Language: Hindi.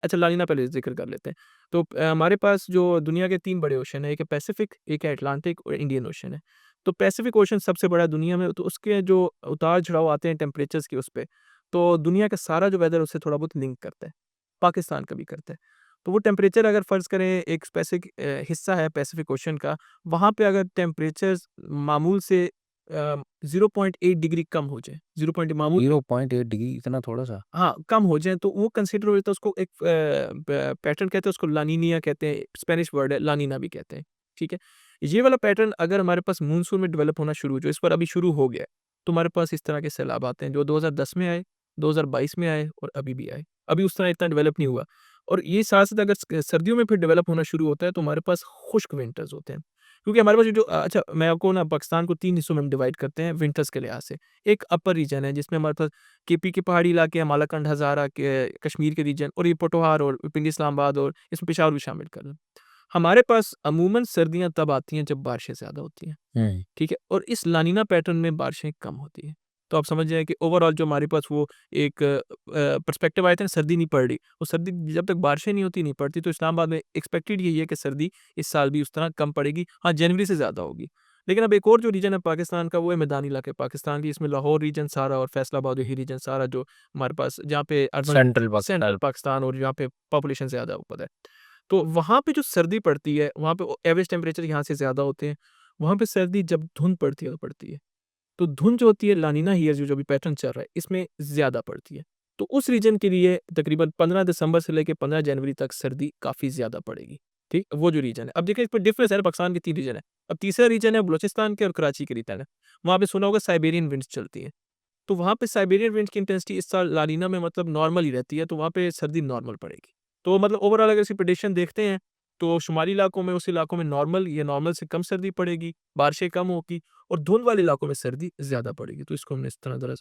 अच्छा लानिना पहले ज़िक्र कर लेते हैं। तो हमारे पास जो दुनिया के 3 बड़े ओशन हैं, एक है पैसिफ़िक, एक है अटलांटिक और इंडियन ओशन है। तो पैसिफ़िक ओशन सबसे बड़ा है दुनिया में, तो उसके जो उतार-चढ़ाव आते हैं टेम्परेचर्स के उस पे, तो दुनिया का सारा जो वेदर उससे थोड़ा बहुत लिंक करता है। पाकिस्तान का भी करता है। तो वो टेम्परेचर अगर फ़र्ज़ करें एक स्पेसिफ़िक हिस्सा है पैसिफ़िक ओशन का, वहाँ पे अगर टेम्परेचर्स मामूल से 0.8 डिग्री कम हो जाए, 0 पॉइंट मामूल 0.8 डिग्री इतना थोड़ा-सा? हाँ, कम हो जाएँ तो वो कंसिडर हो जाता है उसको एक पैटर्न कहते हैं उसको लानिनिया कहते हैं, स्पेनिश वर्ड है लानिना भी कहते हैं, ठीक है? ये वाला पैटर्न अगर हमारे पास मानसून में डेवलप होना शुरू हो जाए, इस बार अभी शुरू हो गया है, तो हमारे पास इस तरह के सैलाब आते हैं जो 2010 में आए, 2022 में आए और अभी भी आए। अभी उस तरह इतना डेवलप नहीं हुआ और ये साथ-साथ अगर सर्दियों में फिर डेवलप होना शुरू होता है तो हमारे पास खुश्क विंटर्स होते हैं। क्योंकि हमारे पास ये जो अच्छा मैं आपको ना पाकिस्तान को 3 हिस्सों में हम डिवाइड करते हैं विंटर्स के लिहाज से। एक अपर रीजन है जिसमें हमारे पास केपी के पहाड़ी इलाके हैं, मालाकंड, हज़ारा के कश्मीर के रीजन और ये पोठोहार और पिंडी इस्लामाबाद और इसमें पेशावर भी शामिल कर लें। हमारे पास अमूमन सर्दियाँ तब आती हैं जब बारिशें ज़्यादा होती हैं, हुँ। ठीक है? और इस लानिना पैटर्न में बारिशें कम होती हैं। तो आप समझ जाएँ कि ओवरऑल जो हमारे पास वो एक पर्सपेक्टिव आया था ना सर्दी नहीं पड़ रही, वो सर्दी जब तक बारिशें नहीं होती, नहीं पड़ती। तो इस्लामाबाद में एक्सपेक्टेड यही है कि सर्दी इस साल भी उस तरह कम पड़ेगी। हाँ, जनवरी से ज़्यादा होगी। लेकिन अब एक और जो रीजन है पाकिस्तान का वो है मैदानी इलाके पाकिस्तान की, इसमें लाहौर रीजन सारा और फैसलाबाद यही रीजन सारा जो हमारे पास जहाँ पे urban central central Pakistan. Pakistan और जहाँ पे पॉपुलेशन ज़्यादा ऊपर है। तो वहाँ पे जो सर्दी पड़ती है, वहाँ पे एवरेज टेम्परेचर यहाँ से ज़्यादा होते हैं। वहाँ पे सर्दी जब धुंध पड़ती है तो पड़ती है। तो धुंध जो होती है लानिना ईयर जो अभी पैटर्न चल रहा है, इसमें ज़्यादा पड़ती है। तो उस रीजन के लिए तकरीबन 15 दिसंबर से लेके 15 जनवरी तक सर्दी काफ़ी ज़्यादा पड़ेगी। ठीक? वो जो रीजन है। अब देखिए इसमें डिफरेंस है ना पाकिस्तान के 3 रीजन है। अब तीसरा रीजन है बलूचिस्तान के और कराची के रीजन है। वहाँ पे सुना होगा साइबेरियन विंड्स चलती हैं। तो वहाँ पे साइबेरियन विंड्स की इंटेंसिटी इस साल लानिना में मतलब नॉर्मल ही रहती है, तो वहाँ पे सर्दी नॉर्मल पड़ेगी। तो मतलब ओवरऑल अगर इसकी प्रेडिक्शन देखते हैं, तो शुमाली इलाकों में, उस इलाकों में नॉर्मल या नॉर्मल से कम सर्दी पड़ेगी, बारिशें कम होगी और धुंध वाले इलाकों में सर्दी ज़्यादा पड़ेगी। तो इसको हमने इस तरह ज़रा